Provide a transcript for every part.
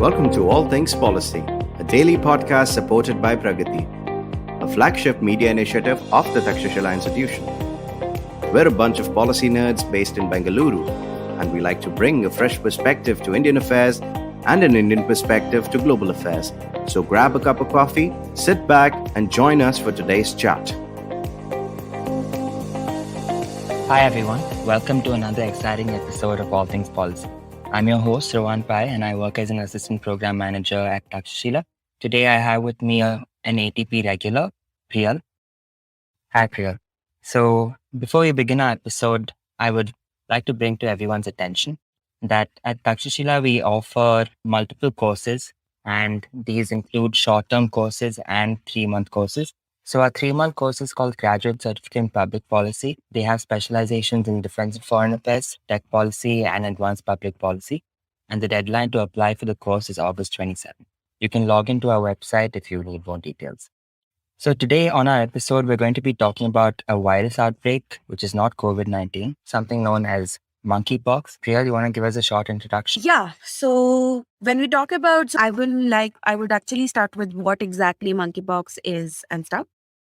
Welcome to All Things Policy, a daily podcast supported by Pragati, a flagship media initiative of the Takshashila Institution. We're a bunch of policy nerds based in Bengaluru, and we like to bring a fresh perspective to Indian affairs and an Indian perspective to global affairs. So grab a cup of coffee, sit back, and join us for today's chat. Hi everyone, welcome to another exciting episode of All Things Policy. I'm your host Rohan Pai and I work as an assistant program manager at Takshashila. Today I have with me an ATP regular, Priyal. Hi Priyal. So before we begin our episode, I would like to bring to everyone's attention that at Takshashila we offer multiple courses, and these include short-term courses and 3-month courses. So our 3-month course is called Graduate Certificate in Public Policy. They have specializations in Defense and Foreign Affairs, Tech Policy, and Advanced Public Policy. And the deadline to apply for the course is August 27. You can log into our website if you need more details. So today on our episode, we're going to be talking about a virus outbreak, which is not COVID-19, something known as Monkeypox. Priyal, you want to give us a short introduction? Yeah. So when we talk about, I would actually start with what exactly monkeypox is and stuff.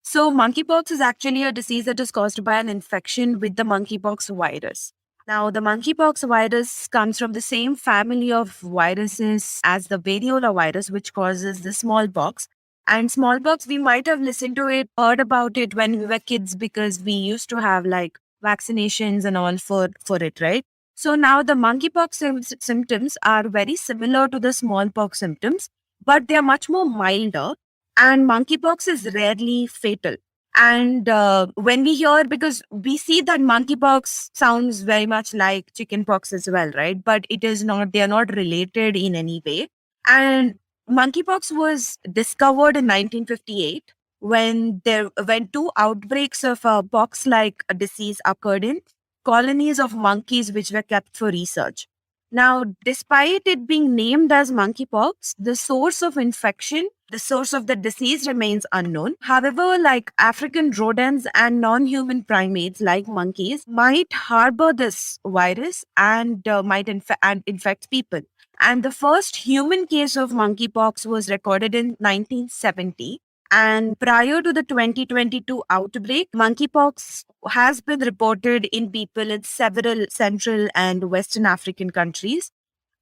So monkeypox is actually a disease that is caused by an infection with the monkeypox virus. Now, the monkeypox virus comes from the same family of viruses as the variola virus, which causes the smallpox. And smallpox, we might have listened to it, heard about it when we were kids because we used to have like vaccinations and all for it, right? So now the monkeypox symptoms are very similar to the smallpox symptoms, but they are much more milder. And monkeypox is rarely fatal. And when we hear, because we see that monkeypox sounds very much like chickenpox as well, right? But it is not, they are not related in any way. And monkeypox was discovered in 1958 when 2 outbreaks of a pox-like disease occurred in colonies of monkeys which were kept for research. Now, despite it being named as monkeypox, the source of infection, the source of the disease remains unknown. However, like African rodents and non-human primates like monkeys might harbor this virus and might infect people. And the first human case of monkeypox was recorded in 1970. And prior to the 2022 outbreak, monkeypox has been reported in people in several Central and Western African countries.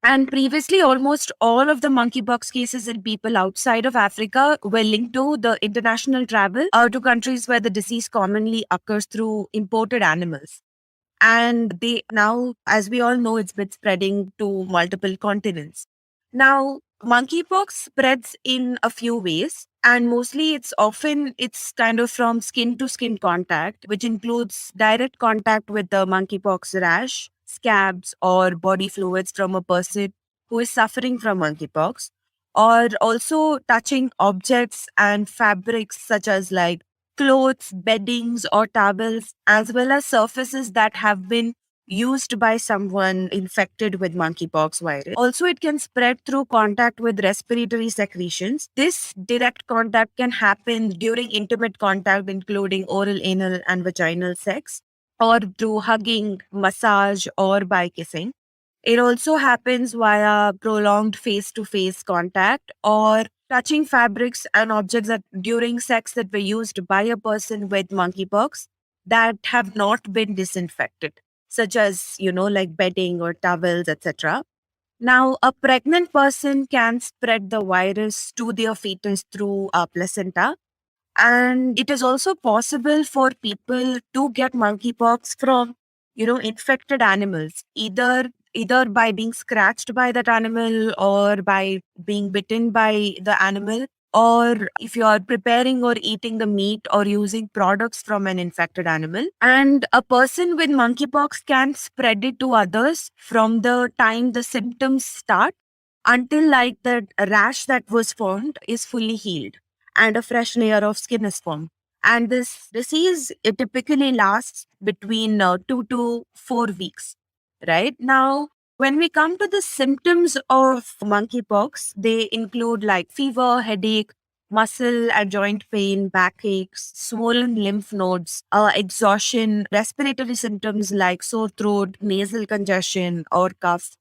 And previously, almost all of the monkeypox cases in people outside of Africa were linked to the international travel to countries where the disease commonly occurs through imported animals. And they now, as we all know, it's been spreading to multiple continents. Now, monkeypox spreads in a few ways, and mostly it's kind of from skin to skin contact, which includes direct contact with the monkeypox rash, scabs, or body fluids from a person who is suffering from monkeypox, or also touching objects and fabrics such as like clothes, beddings, or towels, as well as surfaces that have been used by someone infected with monkeypox virus. Also, it can spread through contact with respiratory secretions. This direct contact can happen during intimate contact, including oral, anal, and vaginal sex, or through hugging, massage, or by kissing. It also happens via prolonged face-to-face contact or touching fabrics and objects that during sex that were used by a person with monkeypox that have not been disinfected, such as, like bedding or towels, etc. Now, a pregnant person can spread the virus to their fetus through a placenta. And it is also possible for people to get monkeypox from, infected animals, either by being scratched by that animal or by being bitten by the animal, or if you are preparing or eating the meat or using products from an infected animal. And a person with monkeypox can spread it to others from the time the symptoms start until like the rash that was formed is fully healed and a fresh layer of skin is formed. And this disease, it typically lasts between 2 to 4 weeks, right? Now, when we come to the symptoms of monkeypox, they include like fever, headache, muscle and joint pain, backaches, swollen lymph nodes, exhaustion, respiratory symptoms like sore throat, nasal congestion, or cough,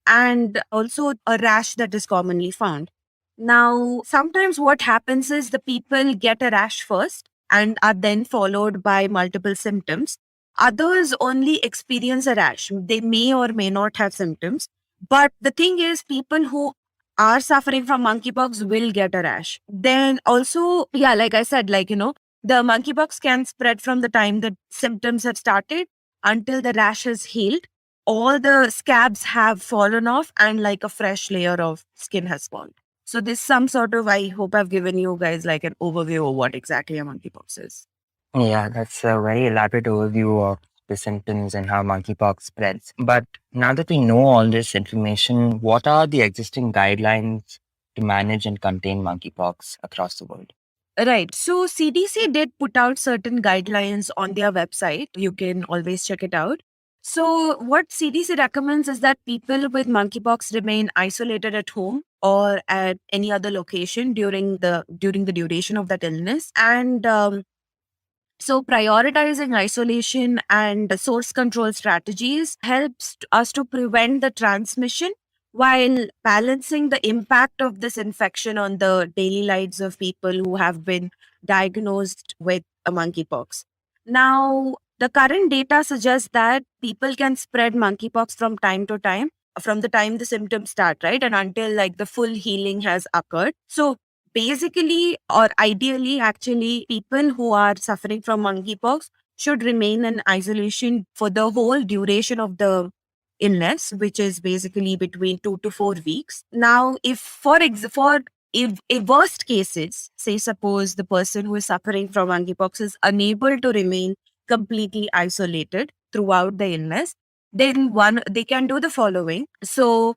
and also a rash that is commonly found. Now, sometimes what happens is the people get a rash first and are then followed by multiple symptoms. Others only experience a rash. They may or may not have symptoms. But the thing is, people who are suffering from monkeypox will get a rash. Then also, yeah, like I said, the monkeypox can spread from the time the symptoms have started until the rash is healed. All the scabs have fallen off and like a fresh layer of skin has formed. So this some sort of, I hope I've given you guys like an overview of what exactly a monkeypox is. Yeah, that's a very elaborate overview of the symptoms and how monkeypox spreads. But now that we know all this information, what are the existing guidelines to manage and contain monkeypox across the world? Right. So CDC did put out certain guidelines on their website. You can always check it out. So what CDC recommends is that people with monkeypox remain isolated at home or at any other location during the duration of that illness. And so prioritizing isolation and source control strategies helps us to prevent the transmission while balancing the impact of this infection on the daily lives of people who have been diagnosed with a monkeypox. Now, the current data suggests that people can spread monkeypox from time to time, from the time the symptoms start, right? And until like the full healing has occurred. So basically, or ideally, actually, people who are suffering from monkeypox should remain in isolation for the whole duration of the illness, which is basically between 2 to 4 weeks. Now, if worst cases, say suppose the person who is suffering from monkeypox is unable to remain completely isolated throughout the illness, then they can do the following. So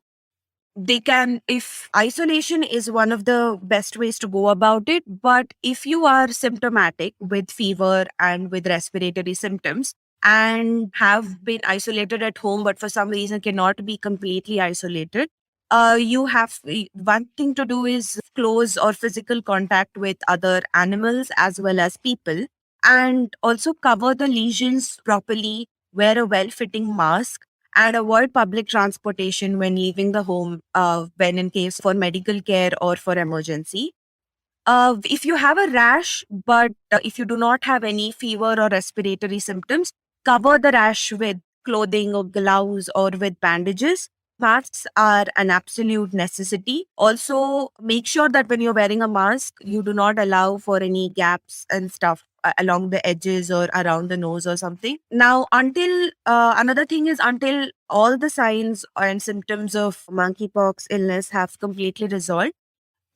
they can, if isolation is one of the best ways to go about it, but if you are symptomatic with fever and with respiratory symptoms and have been isolated at home but for some reason cannot be completely isolated, you have one thing to do is close or physical contact with other animals as well as people, and also cover the lesions properly, wear a well-fitting mask, and avoid public transportation when leaving the home, when in case for medical care or for emergency. If you have a rash, but if you do not have any fever or respiratory symptoms, cover the rash with clothing or gloves or with bandages. Masks are an absolute necessity. Also, make sure that when you're wearing a mask, you do not allow for any gaps and stuff along the edges or around the nose or something. Now, until another thing is until all the signs and symptoms of monkeypox illness have completely resolved,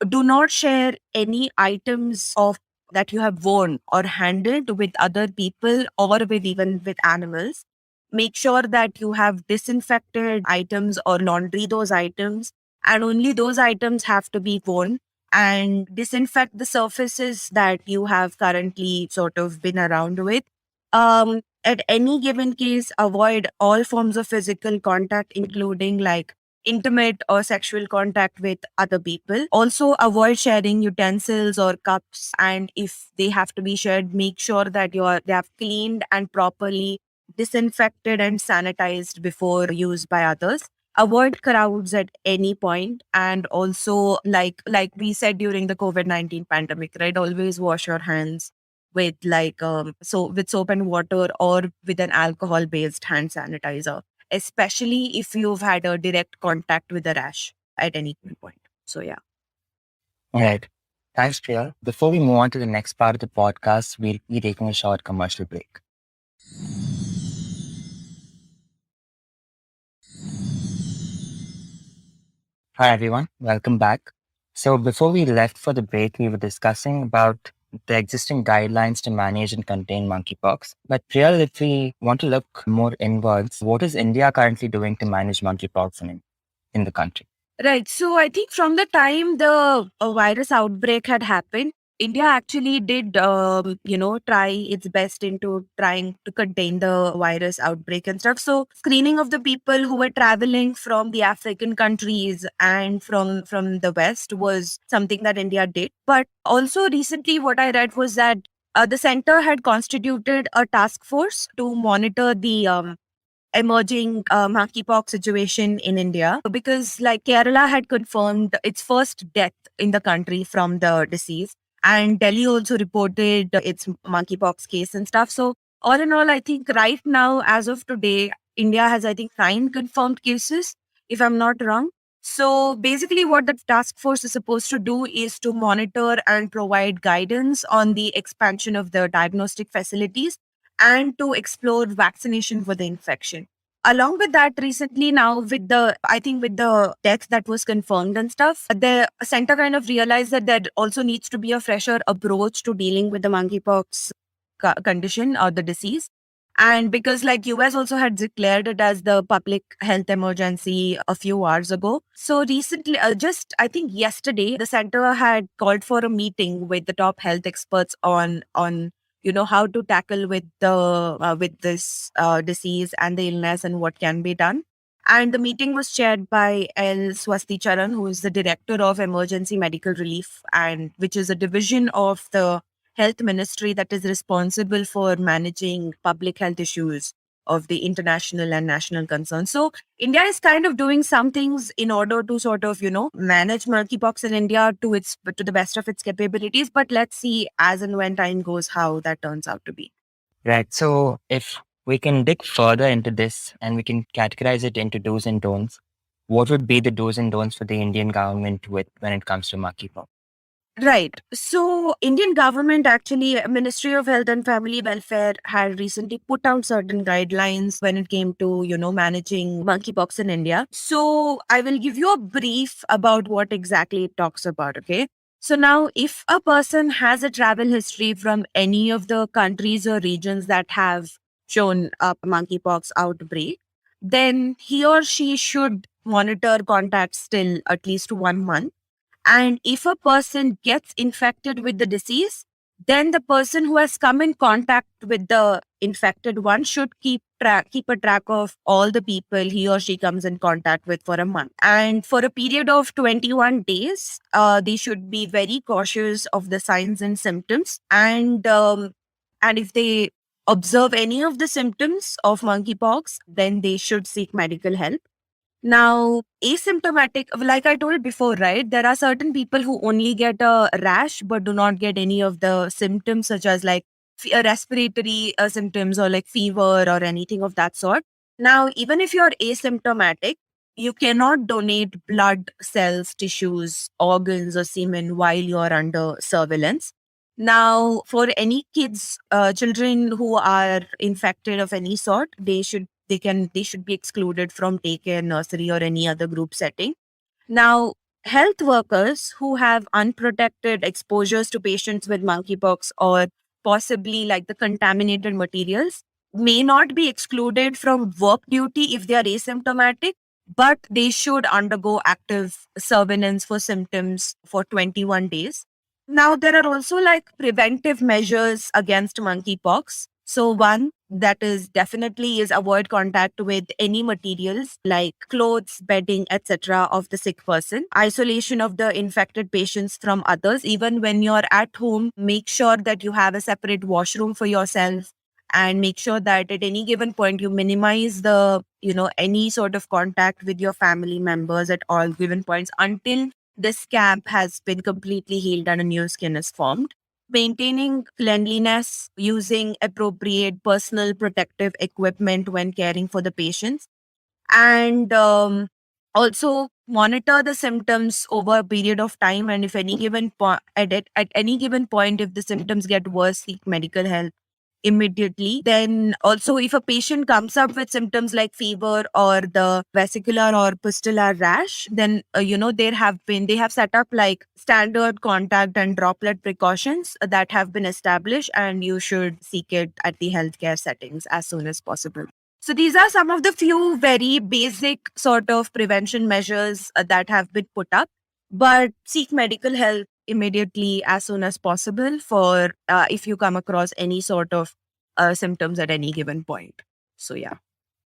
do not share any items of that you have worn or handled with other people or with even with animals. Make sure that you have disinfected items or laundry those items, and only those items have to be worn, and disinfect the surfaces that you have currently sort of been around with. At any given case, avoid all forms of physical contact, including like intimate or sexual contact with other people. Also, avoid sharing utensils or cups, and if they have to be shared, make sure that they have cleaned and properly disinfected and sanitized before used by others. Avoid crowds at any point, and also like we said during the COVID-19 pandemic, right? Always wash your hands with with soap and water or with an alcohol based hand sanitizer, especially if you've had a direct contact with a rash at any given point. So, yeah. All right. Thanks, Priyal. Before we move on to the next part of the podcast, we'll be taking a short commercial break. Hi, everyone. Welcome back. So before we left for the break, we were discussing about the existing guidelines to manage and contain monkeypox. But Priyal, if we want to look more inwards, what is India currently doing to manage monkeypox in the country? Right. So I think from the time the virus outbreak had happened, India actually did, try its best into trying to contain the virus outbreak and stuff. So screening of the people who were traveling from the African countries and from the West was something that India did. But also recently, what I read was that the center had constituted a task force to monitor the emerging monkeypox situation in India, because like Kerala had confirmed its first death in the country from the disease, and Delhi also reported its monkeypox case and stuff. So all in all, I think right now, as of today, India has, I think, 9 confirmed cases, if I'm not wrong. So basically, what the task force is supposed to do is to monitor and provide guidance on the expansion of the diagnostic facilities and to explore vaccination for the infection. Along with that, recently now with the, I think with the death that was confirmed and stuff, the center kind of realized that there also needs to be a fresher approach to dealing with the monkeypox condition or the disease. And because like US also had declared it as the public health emergency a few hours ago. So recently, just I think yesterday, the center had called for a meeting with the top health experts on how to tackle with this disease and the illness and what can be done. And the meeting was chaired by L. Swasti Charan, who is the director of emergency medical relief, and which is a division of the health ministry that is responsible for managing public health issues of the international and national concern. So India is kind of doing some things in order to sort of, manage monkeypox in India to the best of its capabilities. But let's see as and when time goes how that turns out to be. Right. So if we can dig further into this and we can categorize it into do's and don'ts, what would be the do's and don'ts for the Indian government with when it comes to monkeypox? Right. So Indian government actually, Ministry of Health and Family Welfare had recently put out certain guidelines when it came to, managing monkeypox in India. So I will give you a brief about what exactly it talks about. Okay. So now if a person has a travel history from any of the countries or regions that have shown up monkeypox outbreak, then he or she should monitor contacts till at least 1 month. And if a person gets infected with the disease, then the person who has come in contact with the infected one should keep a track of all the people he or she comes in contact with for a month. And for a period of 21 days, they should be very cautious of the signs and symptoms. And if they observe any of the symptoms of monkeypox, then they should seek medical help. Now, asymptomatic, like I told before, right? There are certain people who only get a rash but do not get any of the symptoms, such as like respiratory symptoms or like fever or anything of that sort. Now, even if you're asymptomatic, you cannot donate blood, cells, tissues, organs, or semen while you're under surveillance. Now, for any children who are infected of any sort, they should be excluded from daycare, nursery, or any other group setting. Now, health workers who have unprotected exposures to patients with monkeypox or possibly like the contaminated materials may not be excluded from work duty if they are asymptomatic, but they should undergo active surveillance for symptoms for 21 days. Now, there are also like preventive measures against monkeypox. So one that is definitely is avoid contact with any materials like clothes, bedding, etc. of the sick person. Isolation of the infected patients from others. Even when you're at home, make sure that you have a separate washroom for yourself, and make sure that at any given point you minimize any sort of contact with your family members at all given points until the scab has been completely healed and a new skin is formed. Maintaining cleanliness, using appropriate personal protective equipment when caring for the patients, and also monitor the symptoms over a period of time. And if any given at any given point, if the symptoms get worse, seek medical help immediately. Then also, if a patient comes up with symptoms like fever or the vesicular or pustular rash, then they have set up like standard contact and droplet precautions that have been established, and you should seek it at the healthcare settings as soon as possible. So these are some of the few very basic sort of prevention measures that have been put up, but seek medical help immediately as soon as possible for if you come across any sort of symptoms at any given point. So yeah.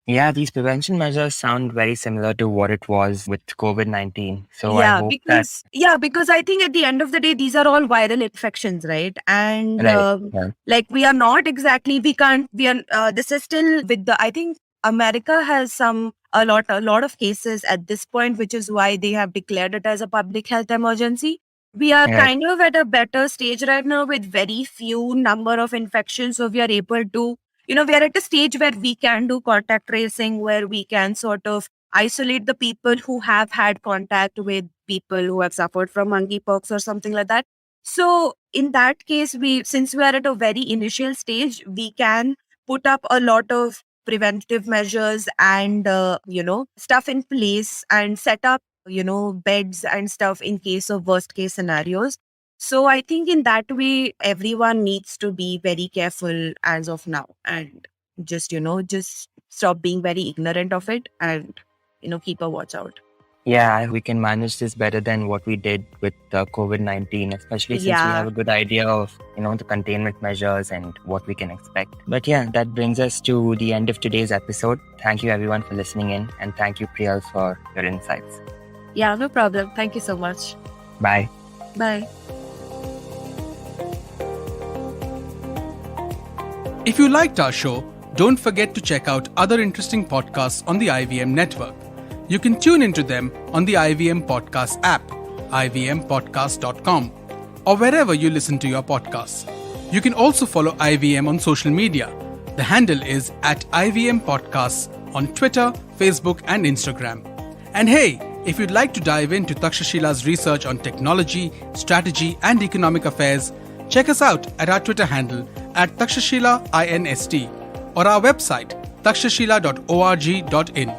Yeah, these prevention measures sound very similar to what it was with COVID-19. So I Yeah, hope that, because I think at the end of the day, these are all viral infections, right? And right. Yeah. like we are not exactly, we can't, we are, this is still with the, I think America has a lot of cases at this point, which is why they have declared it as a public health emergency. We are Right. kind of at a better stage right now with very few number of infections. So we are able to, we are at a stage where we can do contact tracing, where we can sort of isolate the people who have had contact with people who have suffered from monkeypox or something like that. So in that case, since we are at a very initial stage, we can put up a lot of preventive measures and stuff in place and set up beds and stuff in case of worst case scenarios. So I think in that way everyone needs to be very careful as of now, and just stop being very ignorant of it, and keep a watch out. Yeah, we can manage this better than what we did with COVID-19, especially since we have a good idea of, the containment measures and what we can expect. But yeah, that brings us to the end of today's episode. Thank you everyone for listening in, and thank you, Priyal, for your insights. Yeah, no problem. Thank you so much. Bye. Bye. If you liked our show, don't forget to check out other interesting podcasts on the IVM network. You can tune into them on the IVM Podcast app, ivmpodcast.com, or wherever you listen to your podcasts. You can also follow IVM on social media. The handle is @IVM Podcasts on Twitter, Facebook, and Instagram. And hey, if you'd like to dive into Takshashila's research on technology, strategy, and economic affairs, check us out at our Twitter handle @TakshashilaINST or our website takshashila.org.in.